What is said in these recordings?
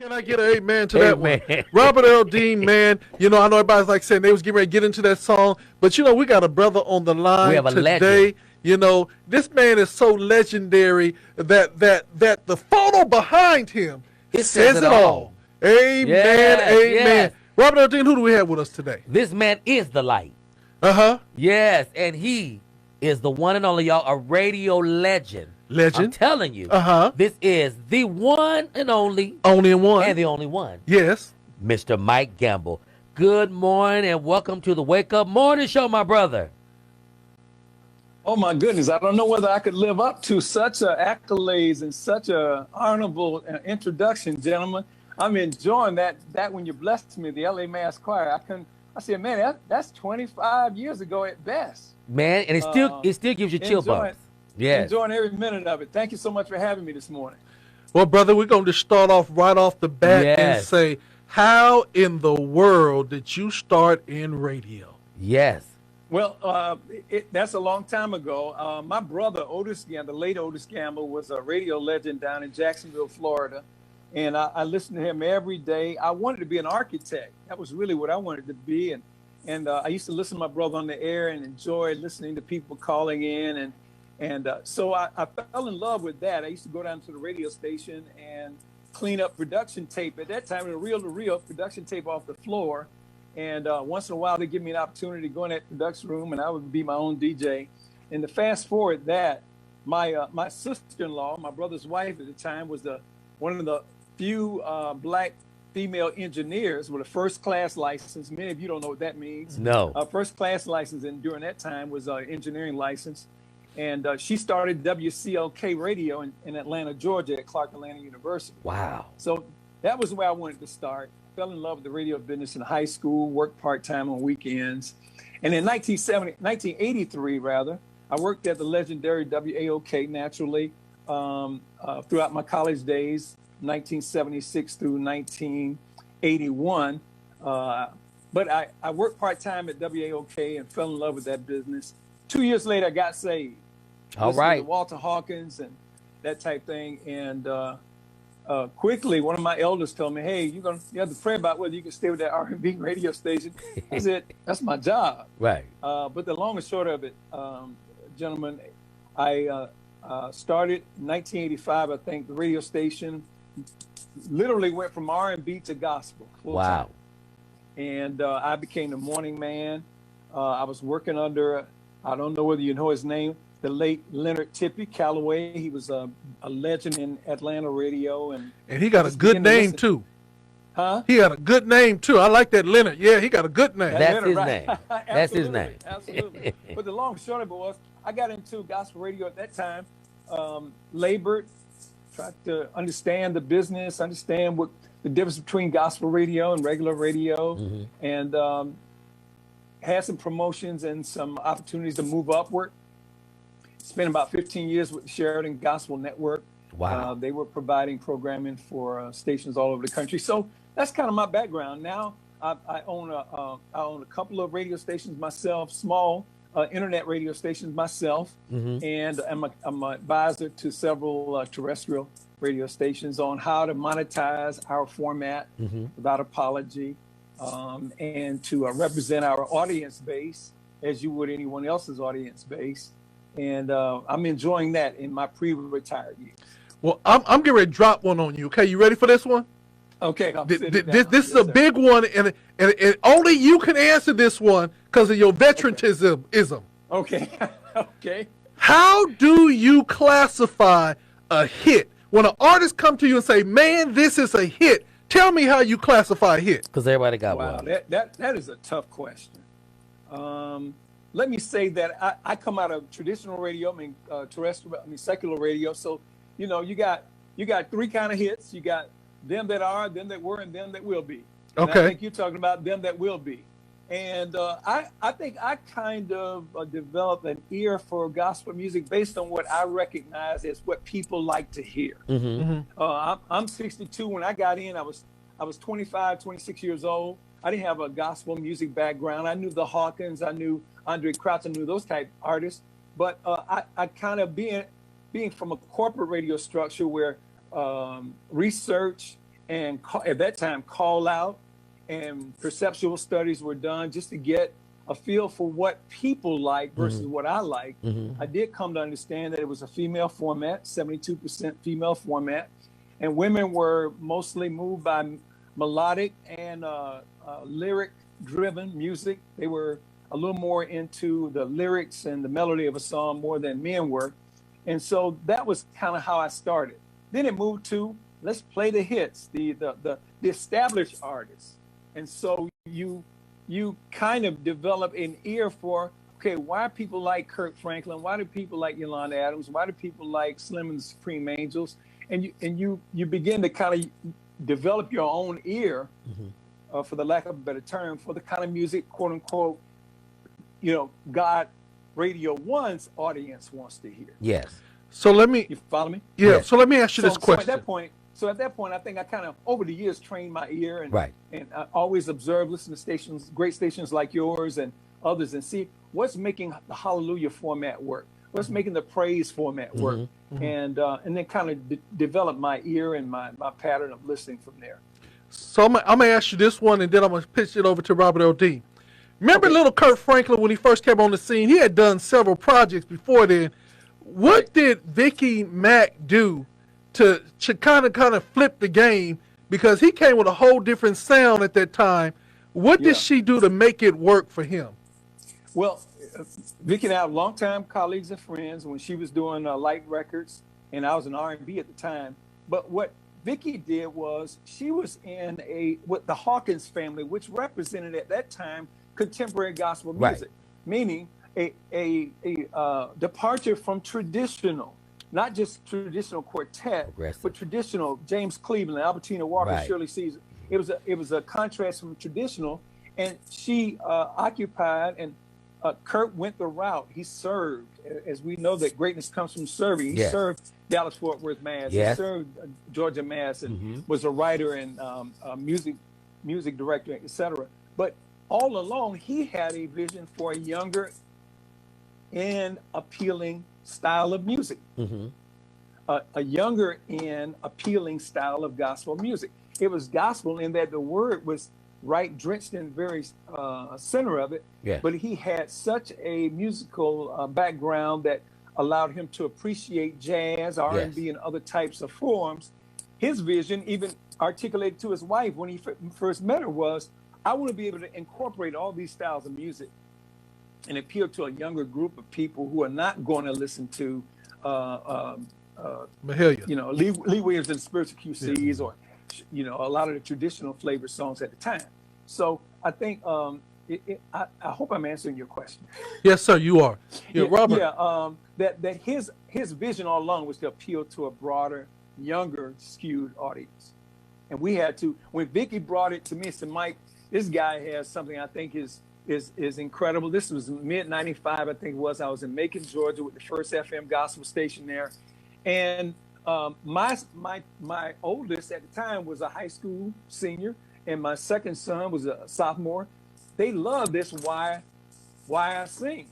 Can I get an amen to that one? Amen. Robert Earl Dean, man. You know, I know everybody's like saying they was getting ready to get into that song, but you know, we got a brother on the We line have a today. legend. You know, this man is so legendary that the photo behind him It says says it it all. all. Amen, Yes, amen. yes. Robert Earl Dean, who do we have with us today? This man is the light. Uh-huh. Yes, and he is the one and only, y'all, a radio legend. I'm Legend. telling you. Uh-huh. This is the one and only Only in one. and the only one, Yes. Mr. Mike Gamble. Good morning and welcome to the Wake Up Morning Show, my brother. Oh my goodness! I don't know whether I could live up to such accolades and such a honorable introduction, gentlemen. I'm enjoying that when you blessed me, the LA Mass Choir. I said, man, that's 25 years ago at best. Man, and it still gives you chill bumps. Yes. Enjoying every minute of it. Thank you so much for having me this morning. Well, brother, we're going to start off right off the bat and Yes. say, how in the world did you start in radio? Yes. Well, that's a long time ago. My brother, Otis Gamble, the late Otis Gamble, was a radio legend down in Jacksonville, Florida. And I listened to him every day. I wanted to be an architect. That was really what I wanted to be. And I used to listen to my brother on the air and enjoy listening to people calling in. And so I fell in love with that. I used to go down to the radio station and clean up production tape. At that time, a reel-to-reel production tape off the floor. And once in a while, they'd give me an opportunity to go in that production room, and I would be my own DJ. And to fast forward that, my sister-in-law, my brother's wife at the time, was one of the few black female engineers with a first-class license. Many of you don't know what that means. No. First-class license, and during that time was an engineering license. And she started WCLK radio in Atlanta, Georgia at Clark Atlanta University. Wow. So that was where I wanted to start. Fell in love with the radio business in high school, worked part-time on weekends. And in 1983, I worked at the legendary WAOK naturally throughout my college days, 1976 through 1981. But I worked part-time at WAOK and fell in love with that business. 2 years later, I got saved. All right. To Walter Hawkins and that type thing. And quickly, one of my elders told me, hey, you have to pray about whether you can stay with that R&B radio station. I said, that's my job. Right. But the long and short of it, gentlemen, I started in 1985, I think, the radio station literally went from R&B to gospel. Wow. And I became the morning man. I was working under, I don't know whether you know his name, the late Leonard Tippy Calloway. He was a legend in Atlanta radio. And he got a good name, too. Huh? He got a good name, too. I like that Leonard. Yeah, he got a good name. That's Leonard, his right. name. That's his name. Absolutely. But the long and short of it was, I got into gospel radio at that time, labored, tried to understand the business, understand what the difference between gospel radio and regular radio, and had some promotions and some opportunities to move upward. Spent about 15 years with the Sheridan Gospel Network. Wow. They were providing programming for stations all over the country. So that's kind of my background. Now I own a couple of radio stations myself, small internet radio stations myself, and I'm an advisor to several terrestrial radio stations on how to monetize our format without apology, and to represent our audience base as you would anyone else's audience base. And I'm enjoying that in my pre-retired years. Well, I'm getting ready to drop one on you. Okay, you ready for this one? Okay. This is a big one, and only you can answer this one because of your veterantism. Okay. Okay. How do you classify a hit? When an artist come to you and say, man, this is a hit, tell me how you classify a hit. Because everybody got Wow, one. that is a tough question. Let me say that I come out of traditional radio, secular radio. So, you know, you got three kind of hits. You got them that are, them that were, and them that will be. And Okay. I think you're talking about them that will be. And I think I kind of developed an ear for gospel music based on what I recognize as what people like to hear. I'm 62. When I got in, I was 25, 26 years old. I didn't have a gospel music background. I knew the Hawkins, I knew Andre Crouch, I knew those type artists. But I kind of being from a corporate radio structure where research and at that time call out, and perceptual studies were done just to get a feel for what people like versus what I like. I did come to understand that it was a female format, 72% female format, and women were mostly moved by melodic and lyric-driven music. They were a little more into the lyrics and the melody of a song more than men were. And so that was kind of how I started. Then it moved to, let's play the hits, the established artists. And so you kind of develop an ear for, okay, why people like Kirk Franklin? Why do people like Yolanda Adams? Why do people like Slim and the Supreme Angels? And you begin to kind of develop your own ear, for the lack of a better term, for the kind of music, quote unquote, God Radio 1's audience wants to hear. Yes. So let me. You follow me? Yeah. Yes. So let me ask you this question. So at that point, I think I kind of over the years trained my ear and I always observe, listen to stations, great stations like yours and others, and see what's making the Hallelujah format work, what's making the praise format work, and then kind of develop my ear and my pattern of listening from there. So I'm gonna ask you this one, and then I'm gonna pitch it over to Robert L.D. Remember little Kirk Franklin when he first came on the scene? He had done several projects before then. What did Vicky Mack do to kind of flip the game? Because he came with a whole different sound at that time. What did she do to make it work for him? Well, Vicky and I were longtime colleagues and friends when she was doing Light Records, and I was in R&B at the time. But what Vicky did was she was in with the Hawkins family, which represented at that time contemporary gospel music, meaning a departure from traditional, not just traditional quartet, but traditional James Cleveland, Albertina Walker, Shirley Caesar. It was a contrast from traditional, and she occupied, and Kirk went the route. He served, as we know that greatness comes from serving. He served Dallas Fort Worth Mass. He served Georgia Mass, and was a writer and music director, etc. But all along, he had a vision for a younger and appealing style of music, a younger and appealing style of gospel music. It was gospel in that the word was drenched in the very center of it, but he had such a musical background that allowed him to appreciate jazz, R&B, and other types of forms. His vision, even articulated to his wife when he first met her, was, I want to be able to incorporate all these styles of music and appeal to a younger group of people who are not going to listen to, Lee Williams and Spiritual QCs, or, a lot of the traditional flavor songs at the time. So I think, I hope I'm answering your question. Yes, sir, you are. Robert. That his vision all along was to appeal to a broader, younger, skewed audience. And we had to, when Vicky brought it to me and said, Mike, this guy has something I think is incredible. This was mid-95, I think it was. I was in Macon, Georgia with the first FM gospel station there. And my oldest at the time was a high school senior, and my second son was a sophomore. They loved this Why I Sing.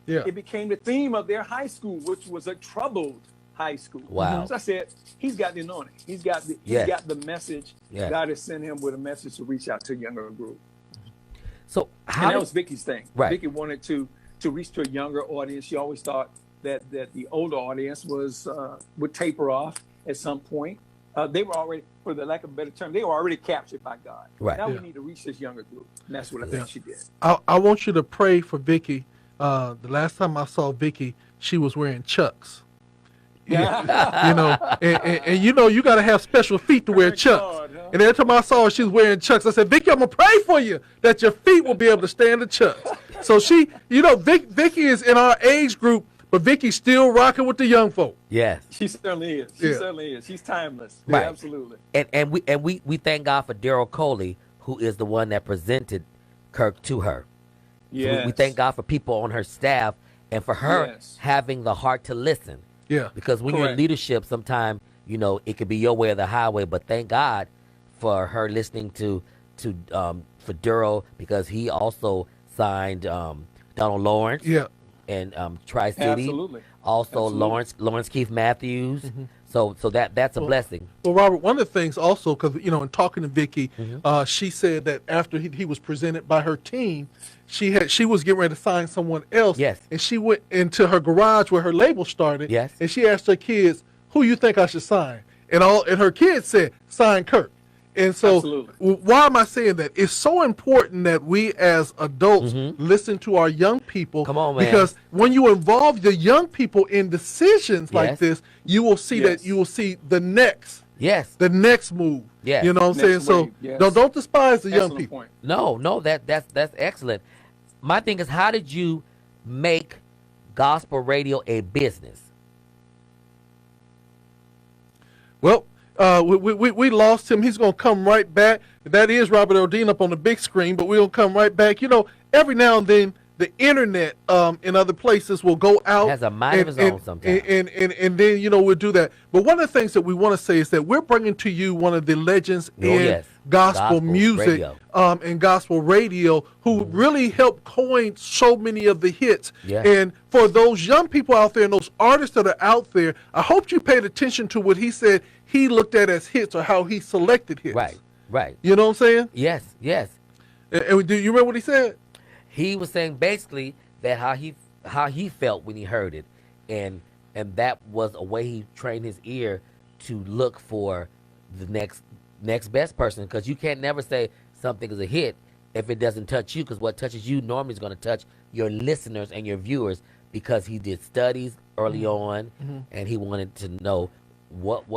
Yeah. It became the theme of their high school, which was a troubled high school. Wow. So I said, he's got the anointing. He's got the message. God has sent him with a message to reach out to a younger group. So and that was Vicky's thing. Vicky wanted to reach to a younger audience. She always thought that the older audience would taper off at some point. They were already, for the lack of a better term, they were already captured by God. Now we need to reach this younger group. And that's what I think she did. I want you to pray for Vicky. The last time I saw Vicky, she was wearing Chucks. And you got to have special feet to wear Chucks. God, huh? And every time I saw her, she was wearing Chucks. I said, Vicky, I'm going to pray for you that your feet will be able to stand the Chucks. So Vicky is in our age group, but Vicky's still rocking with the young folk. Yes. She certainly is. She certainly is. She's timeless. Right. Yeah, absolutely. And we thank God for Daryl Coley, who is the one that presented Kirk to her. Yes. So we thank God for people on her staff and for her having the heart to listen. Yeah. Because when you're in leadership, sometimes, it could be your way or the highway, but thank God for her listening to for Daryl, because he also signed Donald Lawrence. Yeah. And Tri-City. Absolutely. Also Lawrence Keith Matthews. So that's a blessing. Well, Robert, one of the things also, because in talking to Vicky, Mm-hmm. she said that after he was presented by her team, she was getting ready to sign someone else, Yes. and she went into her garage where her label started, Yes. and she asked her kids, "Who you think I should sign?" And her kids said, "Sign Kirk." And so, Absolutely. why am I saying that? It's so important that we as adults Mm-hmm. listen to our young people. Come on, man. Because when you involve the young people in decisions like Yes. this, you will see that Yes. you will see the next move. Yes. You know what I'm saying? Next So wave, yes. don't despise the young Excellent people. point. No, that's excellent. My thing is, how did you make gospel radio a business? Well, we lost him. He's going to come right back. That is Robert Eldine up on the big screen, but we'll come right back. Every now and then the internet in other places will go out. Has a mind of its own sometimes. And then, we'll do that. But one of the things that we want to say is that we're bringing to you one of the legends in yes. gospel Gospel music radio. And gospel radio who really helped coin so many of the hits. Yeah. And for those young people out there and those artists that are out there, I hope you paid attention to what he said he looked at as hits or how he selected hits. Right. You know what I'm saying? Yes. And do you remember what he said? He was saying basically that how he felt when he heard it, and that was a way he trained his ear to look for the next best person, because you can't never say something is a hit if it doesn't touch you, because what touches you normally is going to touch your listeners and your viewers, because he did studies early on, and he wanted to know what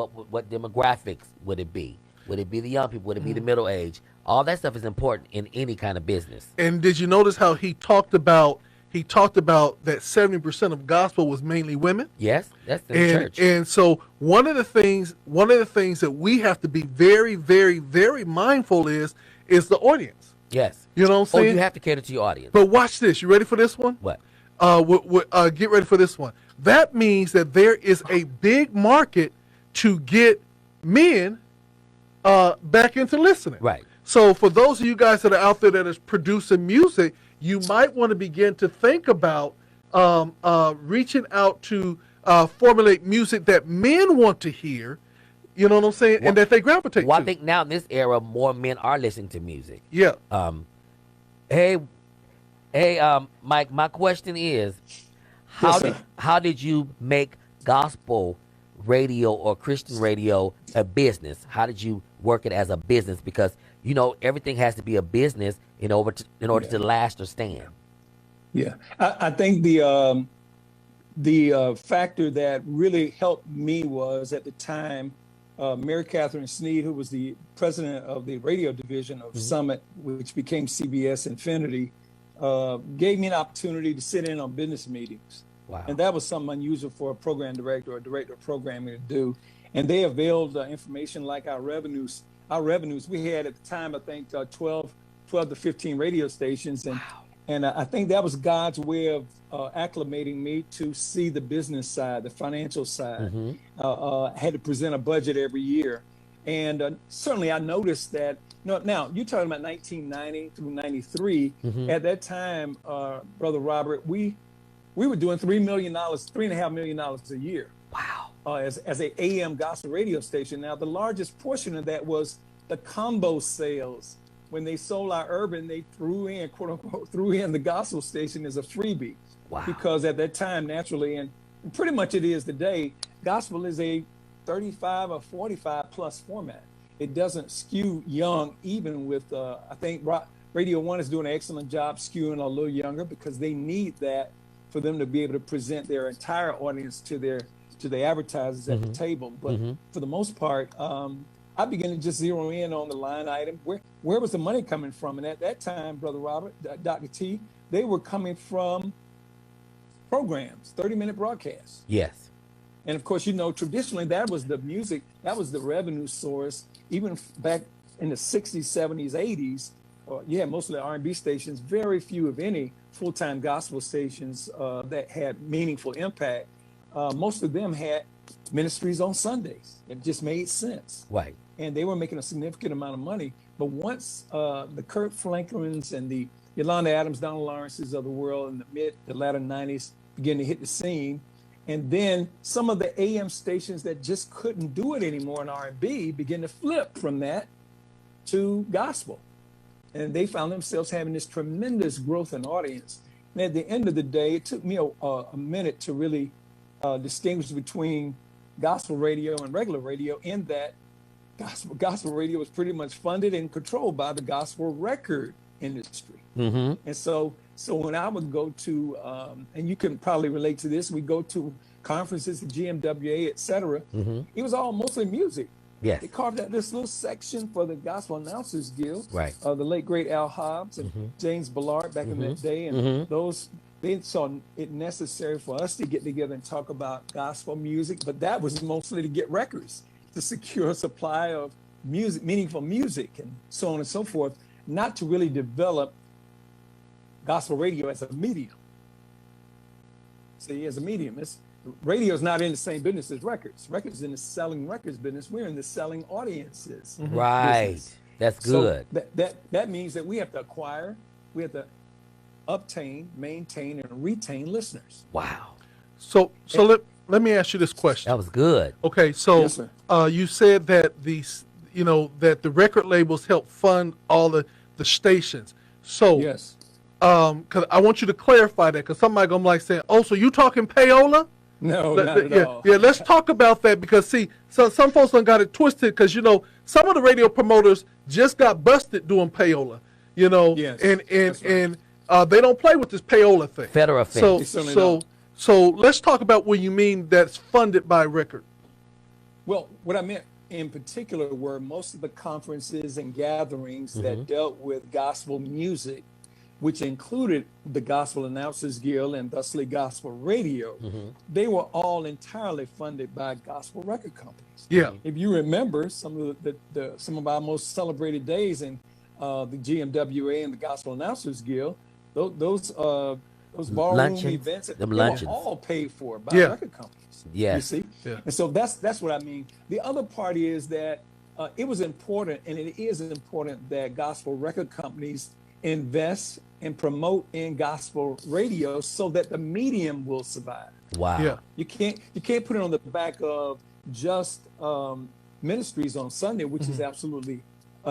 demographics would it be. Would it be the young people? Would it be the middle age? All that stuff is important in any kind of business. And did you notice how he talked about that 70% of gospel was mainly women? Yes, that's in the church. And so one of the things that we have to be very, very, very mindful is the audience. Yes. You know what I'm saying? Oh, you have to cater to your audience. But watch this. You ready for this one? What? Get ready for this one. That means that there is a big market to get men back into listening. Right. So for those of you guys that are out there that is producing music, you might want to begin to think about reaching out to formulate music that men want to hear. You know what I'm saying? And that they gravitate Well, to. I think now in this era, more men are listening to music. Yeah. Hey, Mike. My question is, how did you make gospel radio or Christian radio a business? How did you work it as a business? Because everything has to be a business in order to last or stand. Yeah, I think the factor that really helped me was at the time, Mary Catherine Sneed, who was the president of the radio division of Summit, which became CBS Infinity, gave me an opportunity to sit in on business meetings. Wow. And that was something unusual for a program director or a director of programming to do. And they availed information like our revenues. We had at the time, I think, 12 to 15 radio stations. And I think that was God's way of acclimating me to see the business side, the financial side. Had to present a budget every year. And certainly I noticed that, now you're talking about 1990 through 93. At that time, Brother Robert, we were doing $3.5 million a year. Wow. As a AM gospel radio station. Now, the largest portion of that was the combo sales. When they sold our urban, they threw in, quote unquote, the gospel station as a freebie. Wow. Because at that time, naturally, and pretty much it is today, gospel is a 35 or 45 plus format. It doesn't skew young, even with, I think Radio 1 is doing an excellent job skewing a little younger, because they need that for them to be able to present their entire audience to the advertisers at the table. But for the most part, I began to just zero in on the line item. Where was the money coming from? And at that time, Brother Robert, Dr. T, they were coming from programs, 30-minute broadcasts. Yes. And of course, traditionally that was the music, that was the revenue source. Even back in the 60s, 70s, 80s, mostly R&B stations, very few, if any, full-time gospel stations that had meaningful impact. Most of them had ministries on Sundays. It just made sense. Right. And they were making a significant amount of money. But once the Kurt Franklins and the Yolanda Adams, Donald Lawrences of the world in the latter 90s began to hit the scene, And then some of the AM stations that just couldn't do it anymore in R&B began to flip from that to gospel. And they found themselves having this tremendous growth in audience. And at the end of the day, it took me a minute to really distinguish between gospel radio and regular radio, in that gospel radio was pretty much funded and controlled by the gospel record industry. Mm-hmm. And so when I would go to, and you can probably relate to this, we go to conferences, the GMWA, et cetera, it was all mostly music. Yes. They carved out this little section for the Gospel Announcers Guild. Right. The late, great Al Hobbs and James Ballard back in that day. And they saw it necessary for us to get together and talk about gospel music, but that was mostly to get records, to secure a supply of music, meaningful music, and so on and so forth, not to really develop gospel radio as a medium. See, as a medium, radio is not in the same business as records. Records in the selling records business. We're in the selling audiences. Right. business. That's good. So that means that we have to acquire, we have to obtain, maintain, and retain listeners. Wow. So let me ask you this question. That was good. Okay, so Yes, sir. you said that that the record labels help fund all the stations. So Yes. because I want you to clarify that, because somebody gonna be like saying, "Oh, so you talking payola?" No, not at all. Yeah, let's talk about that, because see, so some folks done got it twisted, because some of the radio promoters just got busted doing payola, Yes, and that's right. they don't play with this payola thing. Federal offense. They certainly So don't. so let's talk about what you mean that's funded by record. Well, what I meant in particular were most of the conferences and gatherings that dealt with gospel music, which included the Gospel Announcers Guild and thusly gospel radio. They were all entirely funded by gospel record companies. Yeah. If you remember some of some of our most celebrated days in the GMWA and the Gospel Announcers Guild, those ballroom Luncheons, events, they them were luncheons. all paid for by Yeah. record companies. Yes. You see? Yeah. And so that's what I mean. The other part is that it was important, and it is important, that gospel record companies invest and promote in gospel radio so that the medium will survive. Wow. Yeah. You can't put it on the back of just ministries on Sunday, which is absolutely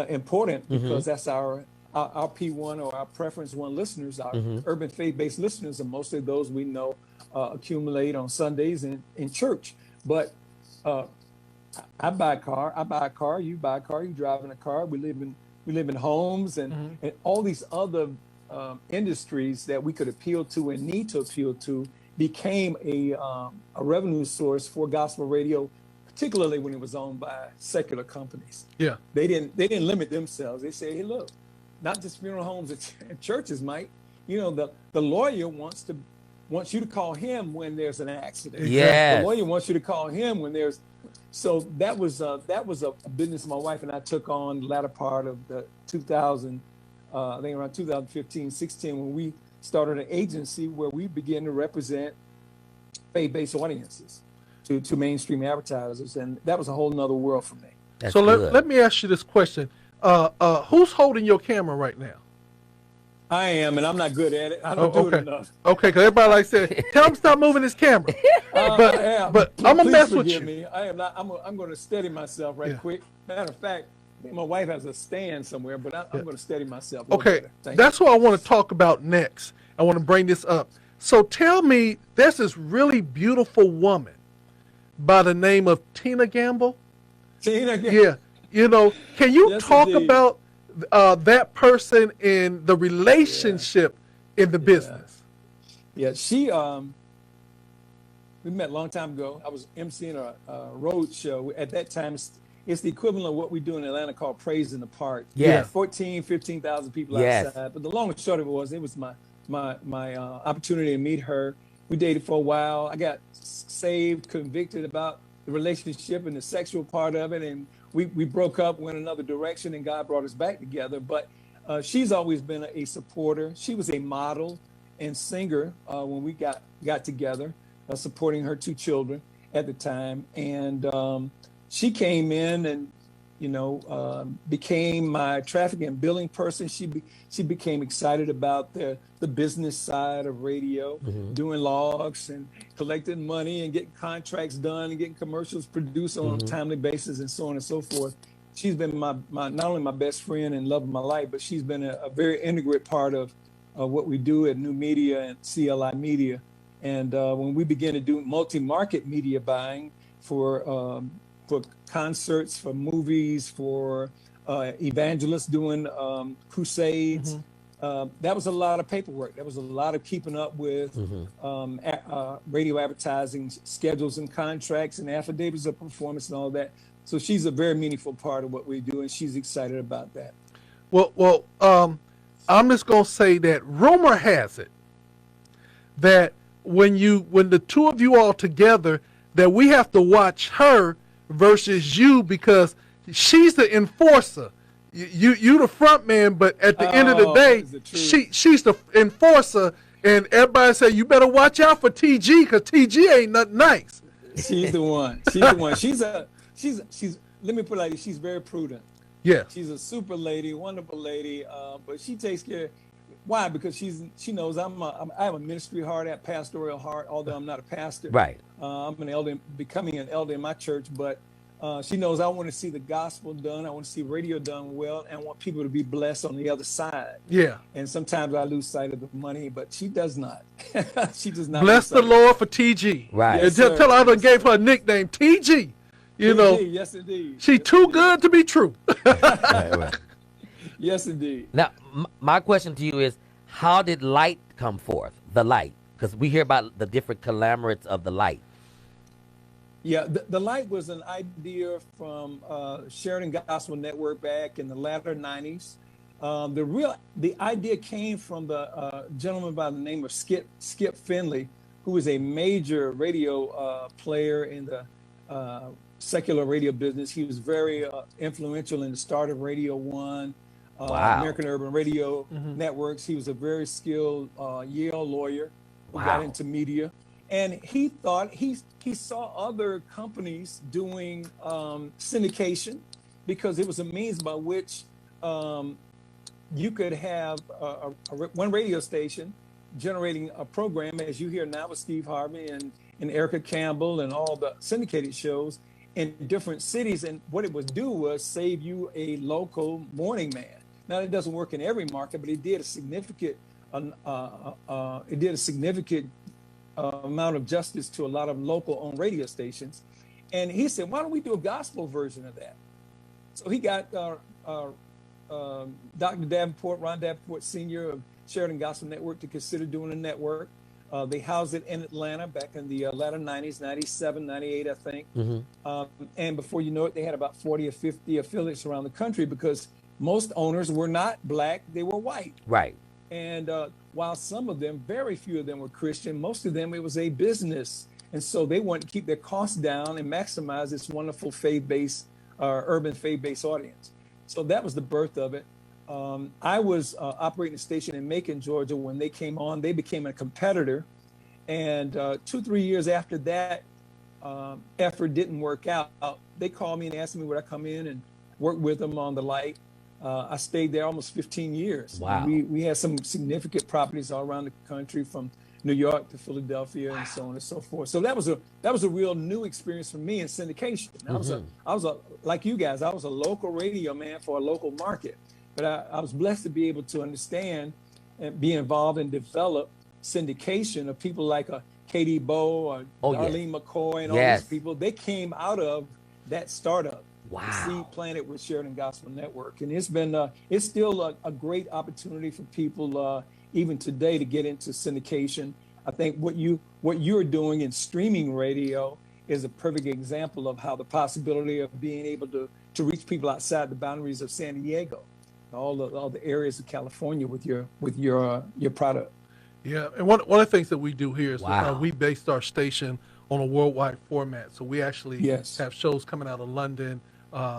important, because that's our P1 or our preference one listeners, our urban faith-based listeners, and mostly those we know accumulate on Sundays in church. But I buy a car, you buy a car, you drive in a car, we live in homes, and all these other industries that we could appeal to and need to appeal to became a revenue source for gospel radio, particularly when it was owned by secular companies. Yeah. They didn't limit themselves. They say, hey, look, not just funeral homes and churches might. The lawyer wants you to call him when there's an accident. Yes. The lawyer wants you to call him when there's. So that was a business my wife and I took on the latter part of the 2000. I think around 2015, 16, when we started an agency where we began to represent faith-based audiences to mainstream advertisers, and that was a whole nother world for me. That's So good. let me ask you this question: who's holding your camera right now? I am, and I'm not good at it. I don't do it okay. enough. Okay, because everybody like said, "Tell him stop moving his camera." But I'm gonna Please mess with forgive you. me. I am not. I'm going to steady myself right Yeah. quick. Matter of fact, my wife has a stand somewhere, but I'm going to steady myself. A little Okay, better. Thank that's what I want to talk about next. I want to bring this up. So tell me, there's this really beautiful woman by the name of Tina Gamble. you. Tina, Yeah, can you Yes, talk indeed. about that person and the relationship in the business? Yeah, she. We met a long time ago. I was emceeing a road show. At that time, it's the equivalent of what we do in Atlanta called Praise in the Park. Yeah. 14, 15,000 people Yes. outside. But the long and short of it was my opportunity to meet her. We dated for a while. I got saved, convicted about the relationship and the sexual part of it, and we broke up, went another direction, and God brought us back together. But she's always been a supporter. She was a model and singer when we got together, supporting her two children at the time. And she came in and became my traffic and billing person. She became excited about the business side of radio, doing logs and collecting money and getting contracts done and getting commercials produced on a timely basis and so on and so forth. She's been my not only my best friend and love of my life, but she's been a very integral part of what we do at New Media and CLI Media. And when we began to do multi-market media buying for concerts, for movies, for evangelists doing crusades, that was a lot of paperwork. That was a lot of keeping up with radio advertising schedules and contracts and affidavits of performance and all that. So she's a very meaningful part of what we do, and she's excited about that. Well, I'm just gonna say that rumor has it that when the two of you all together, that we have to watch her versus you, because she's the enforcer. You the front man, but at the end of the day, she's the enforcer, and everybody say you better watch out for TG, because TG ain't nothing nice. She's the one. She's the one. She's let me put it like this, she's very prudent. Yeah. She's a super lady, wonderful lady, but she takes care. Why? Because she knows I have a ministry heart, a pastoral heart, although I'm not a pastor. Right. I'm an elder, becoming an elder in my church, but she knows I want to see the gospel done. I want to see radio done well, and I want people to be blessed on the other side. Yeah. And sometimes I lose sight of the money, but she does not. She does not. Bless the Lord for TG. Right. Yes, and tell her I gave her a nickname, TG. You know. Yes, indeed. She's too good to be true. Right. Yes, indeed. Now, my question to you is, how did light come forth? The light, because we hear about the different conglomerates of the light. Yeah, the light was an idea from Sheridan Gospel Network back in the latter 90s. The idea came from the gentleman by the name of Skip Finley, who is a major radio player in the secular radio business. He was very influential in the start of Radio One, American Urban Radio Networks. He was a very skilled Yale lawyer who got into media. And he thought he saw other companies doing syndication, because it was a means by which you could have one radio station generating a program, as you hear now with Steve Harvey and Erica Campbell and all the syndicated shows in different cities. And what it would do was save you a local morning man. Now, it doesn't work in every market, but it did a significant amount of justice to a lot of local-owned radio stations. And he said, why don't we do a gospel version of that? So he got Dr. Davenport, Ron Davenport Sr. of Sheridan Gospel Network to consider doing a network. They housed it in Atlanta back in the latter 90s, 97, 98, I think. And before you know it, they had about 40 or 50 affiliates around the country, because most owners were not black, they were white. Right. And while some of them, very few of them were Christian, most of them, it was a business. And so they wanted to keep their costs down and maximize this wonderful faith-based, urban faith-based audience. So that was the birth of it. I was operating a station in Macon, Georgia, when they came on. They became a competitor. And 2-3 years after that effort didn't work out, they called me and asked me would I come in and work with them on the light. I stayed there almost 15 years. Wow. We had some significant properties all around the country, from New York to Philadelphia and so on and so forth. So that was a real new experience for me in syndication. I was like you guys, I was a local radio man for a local market, but I was blessed to be able to understand and be involved and develop syndication of people like Katie Bowe or Darlene McCoy and all these people. They came out of that startup. Wow. The seed planted with Sheridan Gospel Network. And it's been, it's still a great opportunity for people even today to get into syndication. I think what you're doing in streaming radio is a perfect example of how the possibility of being able to reach people outside the boundaries of San Diego, all the areas of California with your product. Yeah, and one of the things that we do here is we based our station on a worldwide format. So we actually have shows coming out of London.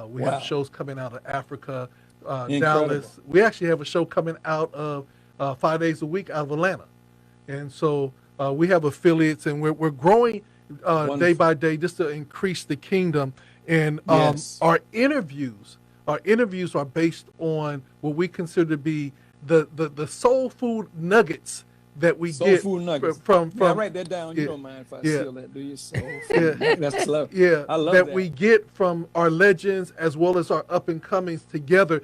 We have shows coming out of Africa, Dallas. We actually have a show coming out of 5 days a week out of Atlanta. And so we have affiliates, and we're growing day by day just to increase the kingdom. And Yes. our interviews are based on what we consider to be the soul food nuggets that we Soul get food nuggets. from Yeah, write that down. You yeah, don't mind if I yeah. steal that, do you? Soul Yeah. food. That's love. yeah, I love that that. we get from our legends as well as our up and comings together.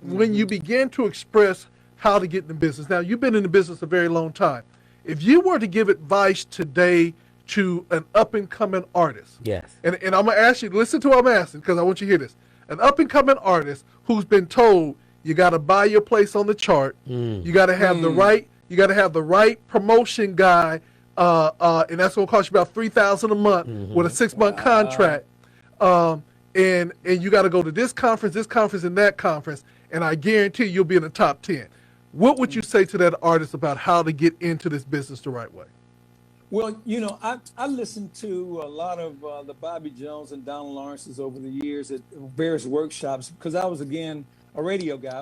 When you begin to express how to get in the business. Now, you've been in the business a very long time. If you were to give advice today to an up and coming artist, Yes. and I'm gonna ask you, listen to what I'm asking because I want you to hear this. An up and coming artist who's been told you got to buy your place on the chart, you got to have the right promotion guy, and that's gonna cost you about $3,000 a month with a 6-month contract, and you got to go to this conference, and that conference, and I guarantee you'll be in the top 10. What would you say to that artist about how to get into this business the right way? Well, I listened to a lot of the Bobby Jones and Donald Lawrence's over the years at various workshops because I was, again, a radio guy. I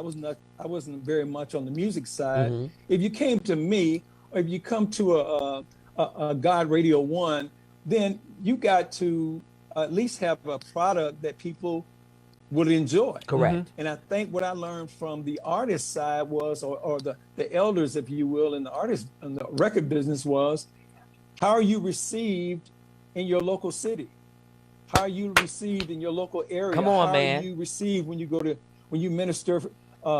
wasn't very much on the music side. If you came to me, or if you come to a God Radio 1, then you got to at least have a product that people would enjoy. Correct. And I think what I learned from the artist side was, or the elders, if you will, in the artist in the record business was, how are you received in your local city? How are you received in your local area? Come on, how man. How are you received when you minister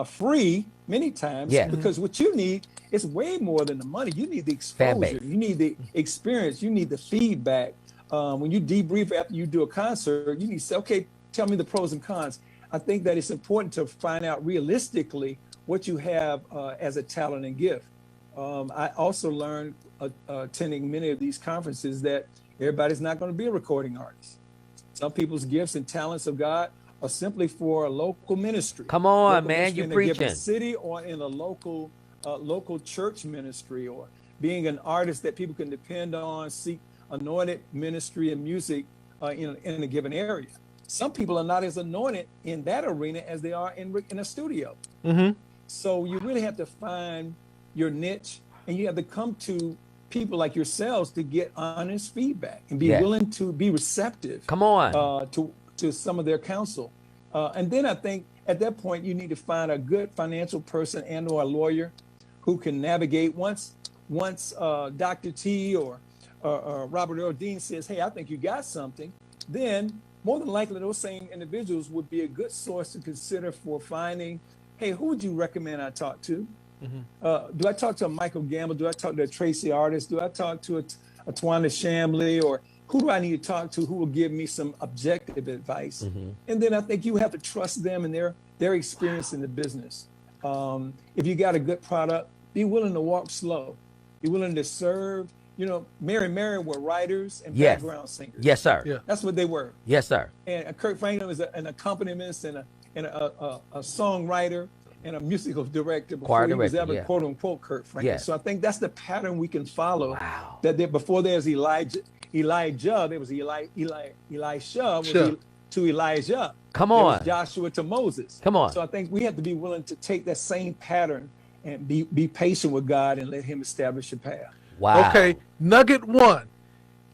free many times? Yes. Because what you need is way more than the money. You need the Fan exposure. base. You need the experience. You need the feedback. When you debrief after you do a concert, you need to say, okay, tell me the pros and cons. I think that it's important to find out realistically what you have as a talent and gift. I also learned attending many of these conferences that everybody's not going to be a recording artist. Some people's gifts and talents of God are simply for a local ministry. Come on, Local man, ministry you in a given preaching. city or in a local church ministry, or being an artist that people can depend on, seek anointed ministry and music in a given area. Some people are not as anointed in that arena as they are in a studio. So you really have to find your niche, and you have to come to people like yourselves to get honest feedback and be willing to be receptive. Come on. To some of their counsel. And then I think at that point you need to find a good financial person and or a lawyer who can navigate once Dr. T or Robert Earl Dean says, hey, I think you got something, then more than likely those same individuals would be a good source to consider for finding, hey, who would you recommend I talk to? Do I talk to a Michael Gamble? Do I talk to a Tracy Artist? Do I talk to a Twana Shambly? Or who do I need to talk to who will give me some objective advice? And then I think you have to trust them and their experience in the business. If you got a good product, be willing to walk slow. Be willing to serve. Mary were writers and background singers. Yes, sir. Yeah. That's what they were. Yes, sir. And Kurt Franklin was an accompanist and a songwriter and a musical director before he was ever quote unquote Kurt Franklin. Yes. So I think that's the pattern we can follow. Wow. That before there's Elijah, there was Elisha to Elijah. Come There on. was Joshua to Moses. Come on. So I think we have to be willing to take that same pattern and be patient with God and let him establish a path. Wow. Okay, nugget 1.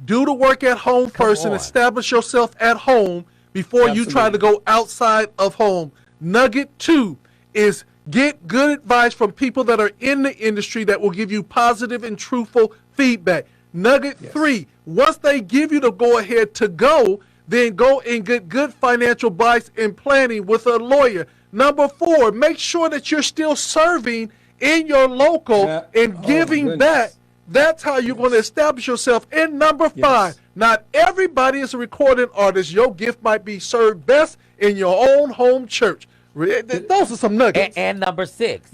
Do the work at home first and on. establish yourself at home before you try to go outside of home. Nugget 2 is get good advice from people that are in the industry that will give you positive and truthful feedback. Nugget 3, once they give you the go ahead to go, then go and get good financial advice and planning with a lawyer. Number 4, make sure that you're still serving in your local and giving back. That's how you're going to establish yourself. And number 5, not everybody is a recording artist. Your gift might be served best in your own home church. Those are some nuggets. And number 6,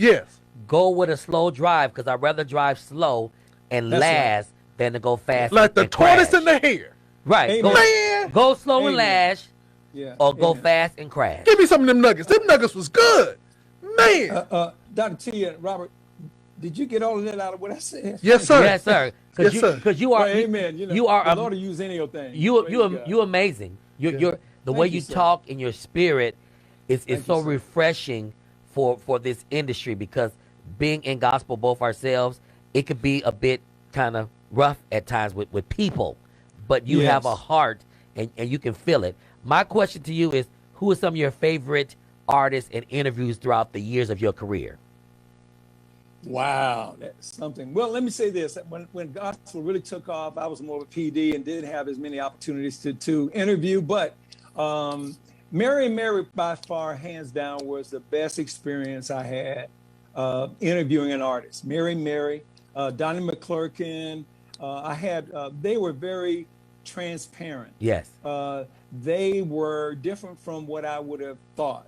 go with a slow drive, because I'd rather drive slow and last than to go fast. Like the and tortoise crash. in the hare. Right. Man. Go slow and Amen. lash, or go fast and crash. Give me some of them nuggets. Them nuggets was good. Man. Dr. T and Robert, did you get all of that out of what I said? Yes, sir. Yes, sir. Yes, sir. Because you are, Well, amen. you are, the Lord will use any old thing. you amazing. You're the way you sir. talk and your spirit is Thank so you, sir. refreshing for this industry, because being in gospel both ourselves, it could be a bit kind of rough at times with people, but you have a heart and you can feel it. My question to you is, who are some of your favorite artists and interviews throughout the years of your career? Wow, that's something. Well, let me say this. When gospel really took off, I was more of a PD and didn't have as many opportunities to interview. But Mary by far, hands down, was the best experience I had interviewing an artist. Mary, Donnie McClurkin. They were very transparent. Yes. They were different from what I would have thought.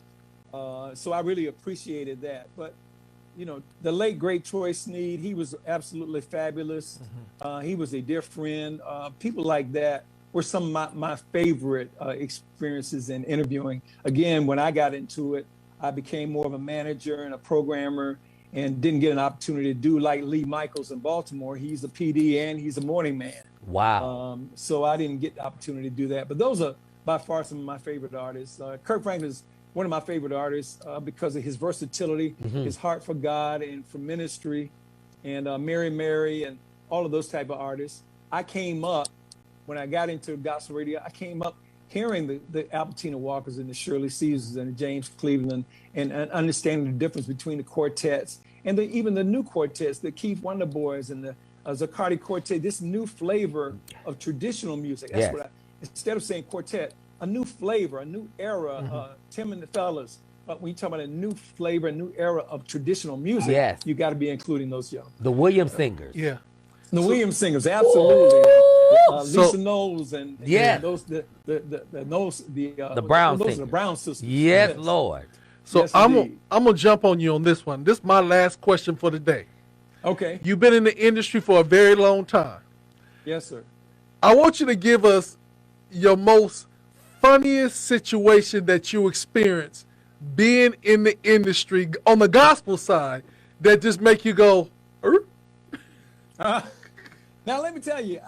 So I really appreciated that. But you know, the late great Troy Sneed, he was absolutely fabulous. He was a dear friend. People like that were some of my favorite experiences in interviewing. Again, when I got into it, I became more of a manager and a programmer and didn't get an opportunity to do like Lee Michaels in Baltimore. He's a PD and he's a morning man. Wow. So I didn't get the opportunity to do that. But those are by far some of my favorite artists. Kirk Franklin's one of my favorite artists because of his versatility, his heart for God and for ministry, and Mary and all of those type of artists. I came up, when I got into gospel radio, I came up hearing the Albertina Walkers and the Shirley Caesars and the James Cleveland and understanding the difference between the quartets and even the new quartets, the Keith Wonder Boys and the Zaccardi Quartet, this new flavor of traditional music. That's what instead of saying quartet, a new flavor, a new era, Tim and the Fellas. But when you talk about a new flavor, a new era of traditional music, you got to be including those young. The Williams singers. Yeah. The Williams singers, absolutely. Lisa Knowles and those the Brown those singers. are the Brown sisters. Yes, Lord. So Yes, I'm indeed. gonna jump on you on this one. This is my last question for the day. Okay. You've been in the industry for a very long time. Yes, sir. I want you to give us your most funniest situation that you experienced being in the industry on the gospel side that just make you go, Now let me tell you,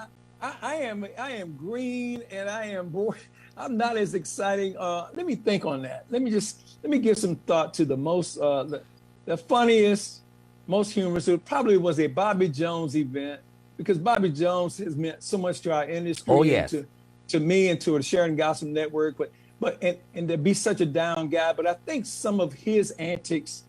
I am green and I am bored. I'm not as exciting. Let me think on that. Let me give some thought to the most the funniest, most humorous. It probably was a Bobby Jones event because Bobby Jones has meant so much to our industry. Oh, yes. And to me and to the Sharing Gospel Network, but to be such a down guy. But I think some of his antics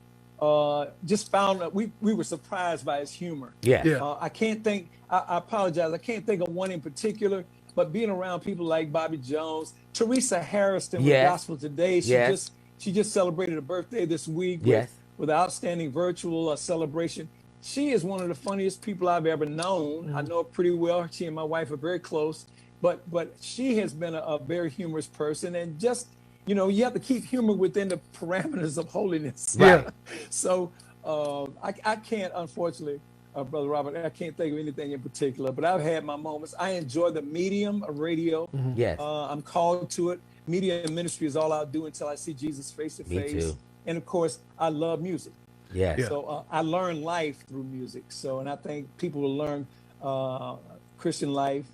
just found that we were surprised by his humor. Yeah. I can't think. I apologize. I can't think of one in particular. But being around people like Bobby Jones, Teresa Harrison with Gospel Today, she just celebrated a birthday this week with an outstanding virtual celebration. She is one of the funniest people I've ever known. I know her pretty well. She and my wife are very close. But she has been a very humorous person, and just, you know, you have to keep humor within the parameters of holiness. Yeah. So I can't, unfortunately, Brother Robert, I can't think of anything in particular, but I've had my moments. I enjoy the medium of radio. Yes. I'm called to it. Media and ministry is all I'll do until I see Jesus face to face. Me too. And of course, I love music. Yes. Yeah. So I learn life through music. So, and I think people will learn Christian life,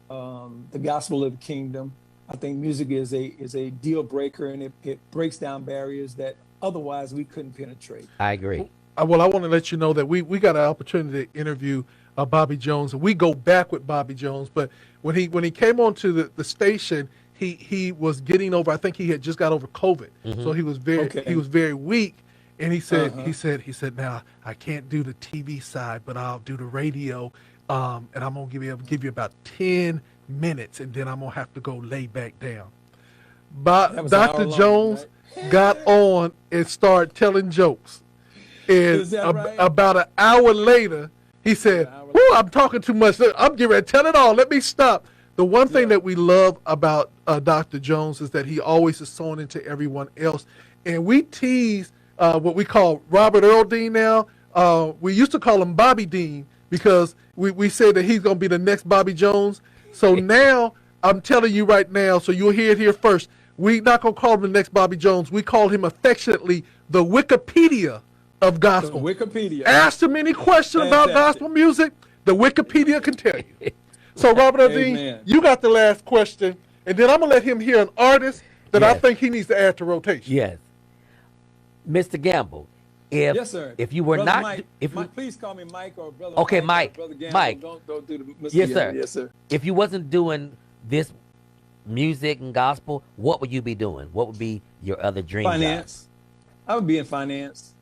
the gospel of the kingdom. I think music is a deal breaker, and it breaks down barriers that otherwise we couldn't penetrate. I agree. Well, I want to let you know that we got an opportunity to interview Bobby Jones, and we go back with Bobby Jones. But when he came onto the station, he was getting over. I think he had just got over COVID, so he was very weak. And he said he said now I can't do the TV side, but I'll do the radio, and I'm gonna give you about 10 minutes, and then I'm gonna have to go lay back down. But Dr. Jones got on and started telling jokes. And about an hour later, he said, "Whoo, I'm talking too much. I'm getting ready to tell it all. Let me stop." The one thing that we love about Dr. Jones is that he always is sewing into everyone else. And we tease what we call Robert Earl Dean now. We used to call him Bobby Dean because we say that he's going to be the next Bobby Jones. So now, I'm telling you right now, so you'll hear it here first, we're not going to call him the next Bobby Jones. We call him affectionately the Wikipedia of gospel. Wikipedia. Ask him any question about gospel music, the Wikipedia can tell you. So, Robert Dean, you got the last question, and then I'm going to let him hear an artist that I think he needs to add to rotation. Yes. Mr. Gamble, yes, sir. If you were Brother not... Mike, please call me Mike or Brother Mike. Brother Gamble. Mike. Don't do the Mr. Yes, sir. Yes, sir. If you wasn't doing this music and gospel, what would you be doing? What would be your other dream job? Finance. I would be in finance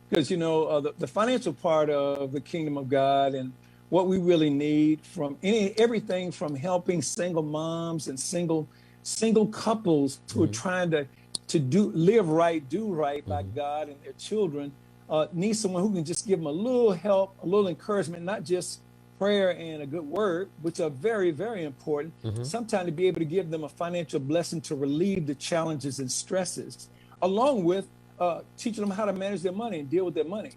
because the financial part of the kingdom of God and what we really need from everything from helping single moms and single couples who are trying to live right, do right by God and their children, need someone who can just give them a little help, a little encouragement, not just prayer and a good word, which are very, very important. Sometimes to be able to give them a financial blessing to relieve the challenges and stresses, along with teaching them how to manage their money and deal with their money.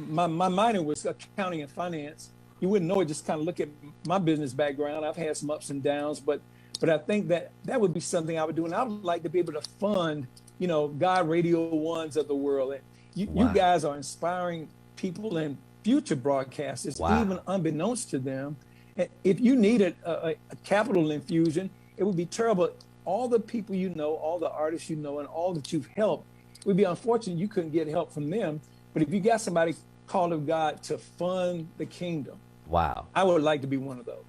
My minor was accounting and finance. You wouldn't know it, just kind of look at my business background. I've had some ups and downs, but I think that would be something I would do. And I would like to be able to fund, God Radio Ones of the world. You guys are inspiring people and future broadcasters, even unbeknownst to them. And if you needed a capital infusion, it would be terrible. All the people all the artists and all that you've helped, it would be unfortunate you couldn't get help from them. But if you got somebody called of God to fund the kingdom, I would like to be one of those.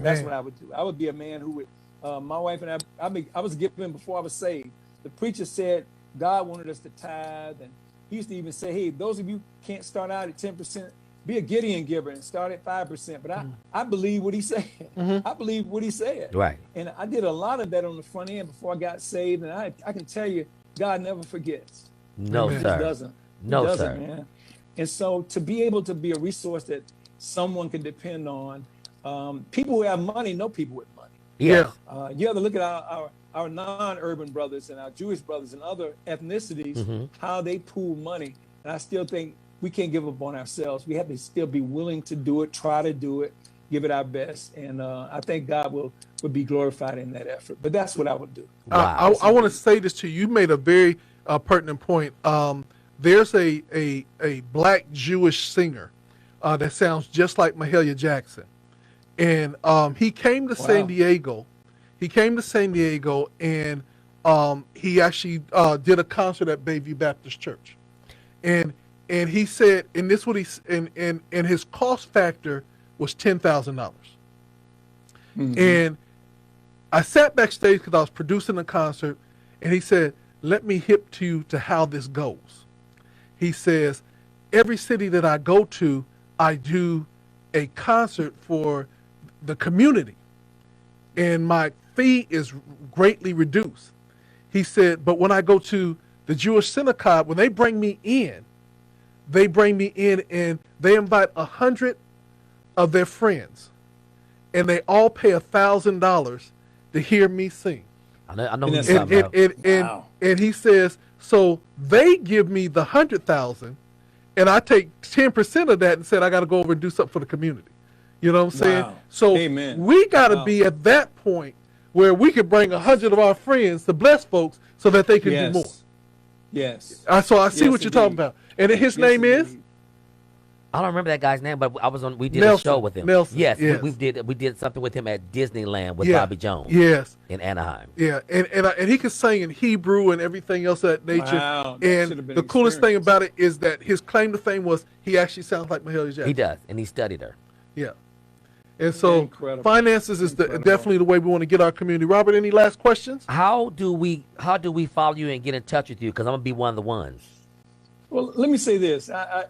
That's what I would do. I would be a man who would, my wife and I was giving before I was saved. The preacher said God wanted us to tithe, and he used to even say, hey, those of you can't start out at 10%, be a Gideon giver and start at 5%. But I believe what he said. I believe what he said. Right. And I did a lot of that on the front end before I got saved. And I can tell you, God never forgets. No, sir. He doesn't. No, he doesn't, sir. Man. And so to be able to be a resource that someone can depend on, people who have money know people with money. Yeah. You have to look at our non-urban brothers and our Jewish brothers and other ethnicities, how they pool money. And I still think we can't give up on ourselves. We have to still be willing to do it, try to do it, give it our best. And I think God will be glorified in that effort. But that's what I would do. I want to say this to you. You made a very pertinent point. There's a black Jewish singer that sounds just like Mahalia Jackson. And he came to San Diego. He came to San Diego, and he actually did a concert at Bayview Baptist Church. And he said, and this what and his cost factor was $10,000. And I sat backstage because I was producing a concert, and he said, let me hip to you to how this goes. He says, every city that I go to, I do a concert for the community, and my fee is greatly reduced. He said, but when I go to the Jewish synagogue, when they bring me in and they invite 100 of their friends, and they all pay $1,000 to hear me sing. I know what you're talking about. And he says, so they give me the 100,000, and I take 10% of that and said I got to go over and do something for the community. You know what I'm saying? So we got to be at that point where we could bring 100 of our friends to bless folks so that they can do more. Yes. So I see what you're talking about. And his name is? I don't remember that guy's name, but we did Nelson, a show with him. Nelson, yes. yes. We did something with him at Disneyland with Bobby Jones. Yes. In Anaheim. Yeah, and he could sing in Hebrew and everything else of that nature. Wow, and the coolest thing about it is that his claim to fame was he actually sounds like Mahalia Jackson. He does, and he studied her. Yeah. And so finances is definitely the way we want to get our community. Robert, any last questions? How do we follow you and get in touch with you? Because I'm gonna be one of the ones. Well, let me say this. I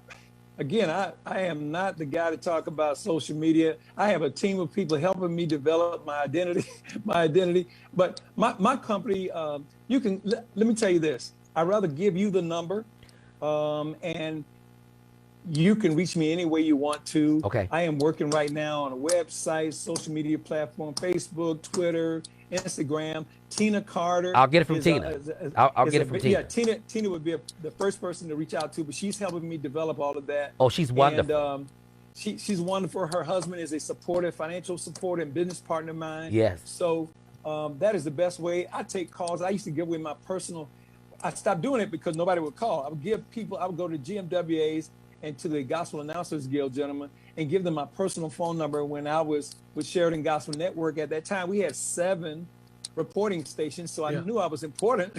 am not the guy to talk about social media. I have a team of people helping me develop my identity, But my company, let me tell you this. I'd rather give you the number, and you can reach me any way you want to. Okay. I am working right now on a website, social media platform, Facebook, Twitter, Instagram. Tina Carter. I'll get it from Tina. I'll get it from Tina. Yeah, Tina would be the first person to reach out to, but she's helping me develop all of that. Oh, she's wonderful. And she's wonderful. Her husband is a financial supporter and business partner of mine. Yes. So that is the best way. I take calls. I used to give away my personal. I stopped doing it because nobody would call. I would go to GMWAs and to the Gospel Announcers Guild, gentlemen, and give them my personal phone number. When I was with Sheridan Gospel Network at that time, we had 7 reporting stations, so I knew I was important.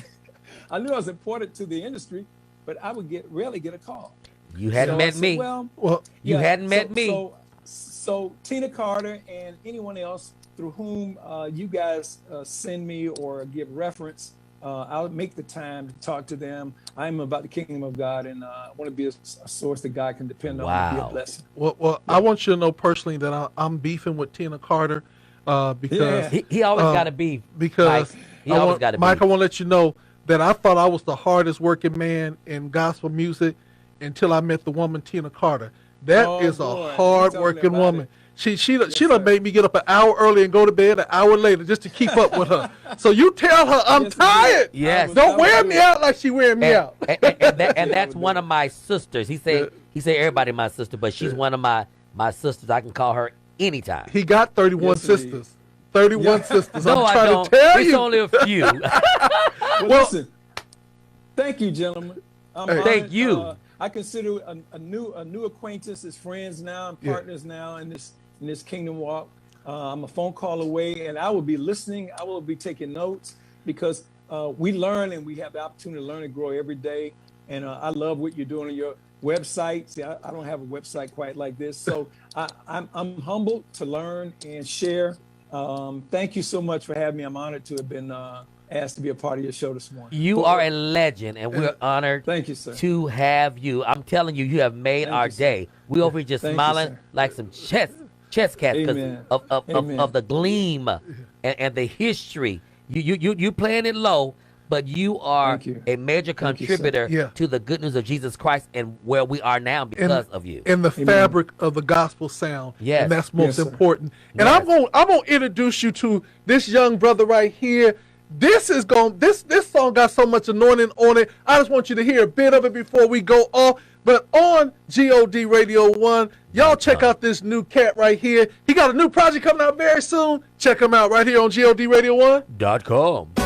I knew I was important to the industry, but I would rarely get a call. You hadn't met me. Well, you hadn't met me. So Tina Carter and anyone else, through whom you guys send me or give reference, I'll make the time to talk to them. I'm about the kingdom of God, and I want to be a source that God can depend on and be a blessing. Well, I want you to know personally that I'm beefing with Tina Carter because he always got to beef. Because Mike, he always got to beef. Mike, I want to let you know that I thought I was the hardest working man in gospel music until I met the woman Tina Carter. That is a hard working woman. She done made me get up an hour early and go to bed an hour later just to keep up with her. So you tell her I'm tired. Yes. Don't wear me out like she wearing me out. And that's one of my sisters. He say everybody my sister, but she's one of my sisters. I can call her anytime. He got 31 sisters. 31 sisters. No, I'm trying I don't. to tell It's you. only a few. Well, listen. Thank you, gentlemen. Thank you. I consider a new acquaintance as friends now and partners now in this kingdom walk. I'm a phone call away, and I will be listening. I will be taking notes because we learn and we have the opportunity to learn and grow every day. And I love what you're doing on your website. See, I don't have a website quite like this, so I'm humbled to learn and share. Thank you so much for having me. I'm honored to have been asked to be a part of your show this morning. You are a legend, and we're honored Thank you, sir. to have you. I'm telling you, you have made our day. We over here just smiling like some chess cats because of the gleam and the history. You playing it low, but you are a major contributor to the good news of Jesus Christ and where we are now because of you. And the fabric of the gospel sound. Yes. And that's most important. And Yes. I'm gonna introduce you to this young brother right here. This song got so much anointing on it. I just want you to hear a bit of it before we go off. But on GOD Radio 1, y'all check out this new cat right here. He got a new project coming out very soon. Check him out right here on GOD Radio 1.com.